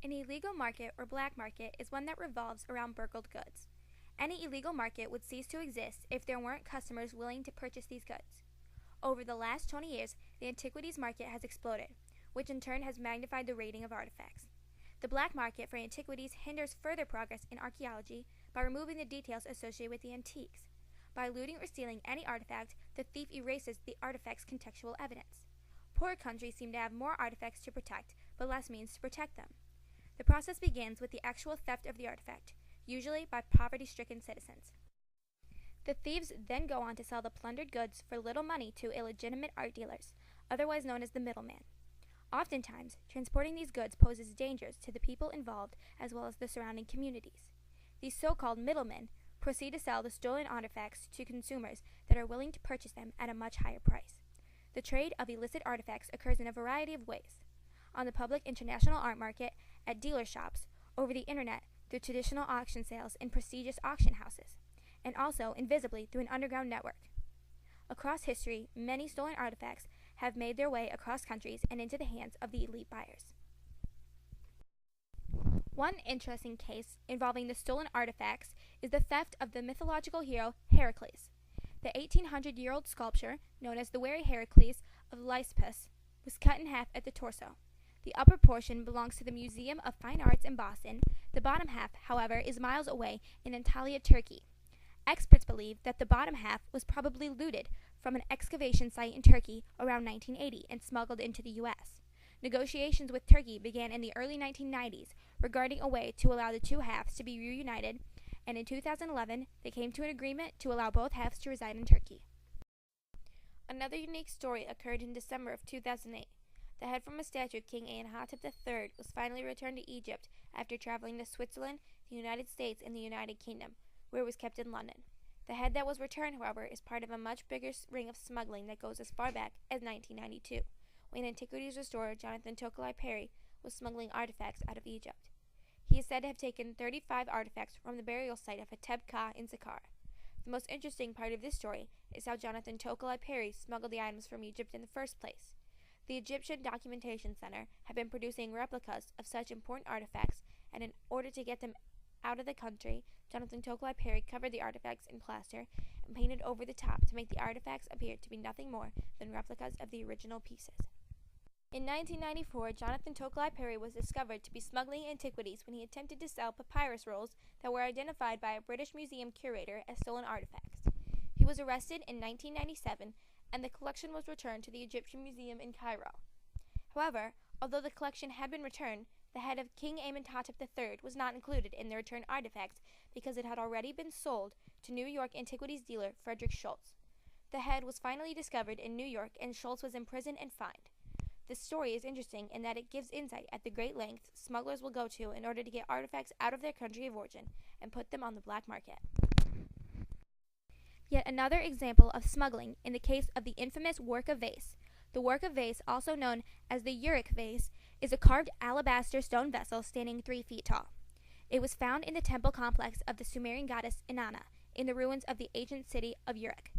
An illegal market or black market is one that revolves around burgled goods. Any illegal market would cease to exist if there weren't customers willing to purchase these goods. Over the last 20 years, the antiquities market has exploded, which in turn has magnified the rating of artifacts. The black market for antiquities hinders further progress in archaeology by removing the details associated with the antiques. By looting or stealing any artifact, the thief erases the artifact's contextual evidence. Poor countries seem to have more artifacts to protect, but less means to protect them. The process begins with the actual theft of the artifact, usually by poverty-stricken citizens. The thieves then go on to sell the plundered goods for little money to illegitimate art dealers, otherwise known as the middleman. Oftentimes, transporting these goods poses dangers to the people involved as well as the surrounding communities. These so-called middlemen proceed to sell the stolen artifacts to consumers that are willing to purchase them at a much higher price. The trade of illicit artifacts occurs in a variety of ways: on the public international art market, at dealer shops, over the internet, through traditional auction sales in prestigious auction houses, and also invisibly through an underground network. Across history, many stolen artifacts have made their way across countries and into the hands of the elite buyers. One interesting case involving the stolen artifacts is the theft of the mythological hero Heracles. The 1800-year-old sculpture, known as the Wary Heracles of Lysippus, was cut in half at the torso. The upper portion belongs to the Museum of Fine Arts in Boston. The bottom half, however, is miles away in Antalya, Turkey. Experts believe that the bottom half was probably looted from an excavation site in Turkey around 1980 and smuggled into the U.S. Negotiations with Turkey began in the early 1990s regarding a way to allow the two halves to be reunited, and in 2011 they came to an agreement to allow both halves to reside in Turkey. Another unique story occurred in December of 2008. The head from a statue of King Amenhotep III was finally returned to Egypt after traveling to Switzerland, the United States, and the United Kingdom, where it was kept in London. The head that was returned, however, is part of a much bigger ring of smuggling that goes as far back as 1992, when antiquities restorer Jonathan Tokolai Perry was smuggling artifacts out of Egypt. He is said to have taken 35 artifacts from the burial site of Hetep Ka in Saqqara. The most interesting part of this story is how Jonathan Tokolai Perry smuggled the items from Egypt in the first place. The Egyptian Documentation Center had been producing replicas of such important artifacts, and in order to get them out of the country, Jonathan Tokolai Perry covered the artifacts in plaster and painted over the top to make the artifacts appear to be nothing more than replicas of the original pieces. In 1994, Jonathan Tokolai Perry was discovered to be smuggling antiquities when he attempted to sell papyrus rolls that were identified by a British museum curator as stolen artifacts. He was arrested in 1997, and the collection was returned to the Egyptian Museum in Cairo. However, although the collection had been returned, the head of King Amenhotep III was not included in the returned artifacts because it had already been sold to New York antiquities dealer Frederick Schultz. The head was finally discovered in New York, and Schultz was imprisoned and fined. This story is interesting in that it gives insight at the great lengths smugglers will go to in order to get artifacts out of their country of origin and put them on the black market. Yet another example of smuggling in the case of the infamous Work of Vase. The Work of Vase, also known as the Uruk vase, is a carved alabaster stone vessel standing 3 feet tall. It was found in the temple complex of the Sumerian goddess Inanna in the ruins of the ancient city of Uruk.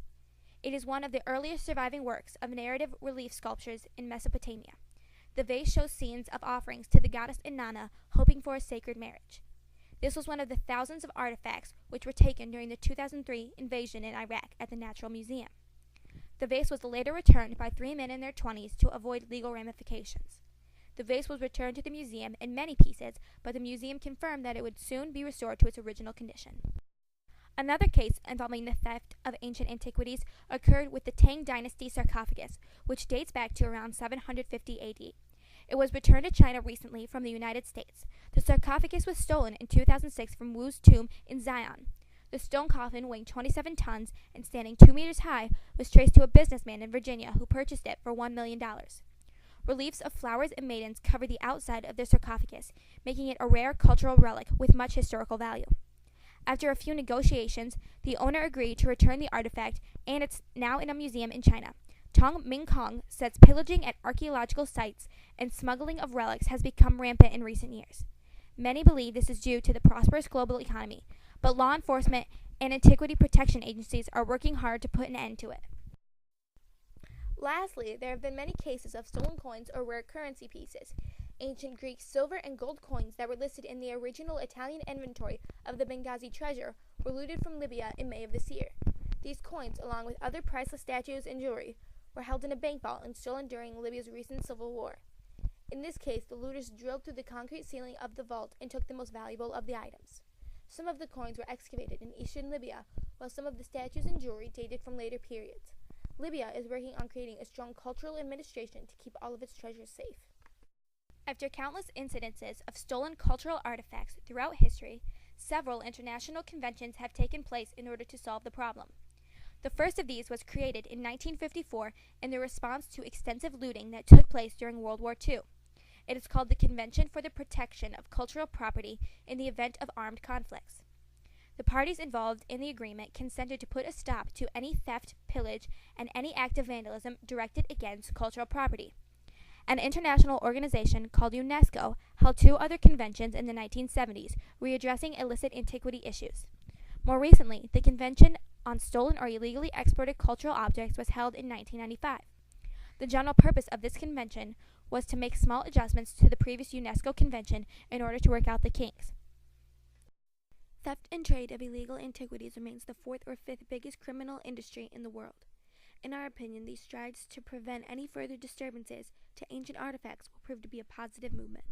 It is one of the earliest surviving works of narrative relief sculptures in Mesopotamia. The vase shows scenes of offerings to the goddess Inanna hoping for a sacred marriage. This was one of the thousands of artifacts which were taken during the 2003 invasion in Iraq at the Natural Museum. The vase was later returned by 3 men in their 20s to avoid legal ramifications. The vase was returned to the museum in many pieces, but the museum confirmed that it would soon be restored to its original condition. Another case involving the theft of ancient antiquities occurred with the Tang Dynasty sarcophagus, which dates back to around 750 AD. It was returned to China recently from the United States. The sarcophagus was stolen in 2006 from Wu's tomb in Xi'an. The stone coffin, weighing 27 tons and standing 2 meters high, was traced to a businessman in Virginia who purchased it for $1 million. Reliefs of flowers and maidens cover the outside of the sarcophagus, making it a rare cultural relic with much historical value. After a few negotiations, the owner agreed to return the artifact, and it's now in a museum in China. Tong Ming Kong says pillaging at archaeological sites and smuggling of relics has become rampant in recent years. Many believe this is due to the prosperous global economy, but law enforcement and antiquity protection agencies are working hard to put an end to it. Lastly, there have been many cases of stolen coins or rare currency pieces. Ancient Greek silver and gold coins that were listed in the original Italian inventory of the Benghazi treasure were looted from Libya in May of this year. These coins, along with other priceless statues and jewelry, were held in a bank vault and stolen during Libya's recent civil war. In this case, the looters drilled through the concrete ceiling of the vault and took the most valuable of the items. Some of the coins were excavated in eastern Libya, while some of the statues and jewelry dated from later periods. Libya is working on creating a strong cultural administration to keep all of its treasures safe. After countless incidences of stolen cultural artifacts throughout history, several international conventions have taken place in order to solve the problem. The first of these was created in 1954 in the response to extensive looting that took place during World War II. It is called the Convention for the Protection of Cultural Property in the Event of Armed Conflicts. The parties involved in the agreement consented to put a stop to any theft, pillage, and any act of vandalism directed against cultural property. An international organization called UNESCO held two other conventions in the 1970s, readdressing illicit antiquity issues. More recently, the Convention on Stolen or Illegally Exported Cultural Objects was held in 1995. The general purpose of this convention was to make small adjustments to the previous UNESCO convention in order to work out the kinks. Theft and trade of illegal antiquities remains the fourth or fifth biggest criminal industry in the world. In our opinion, these strides to prevent any further disturbances to ancient artifacts will prove to be a positive movement.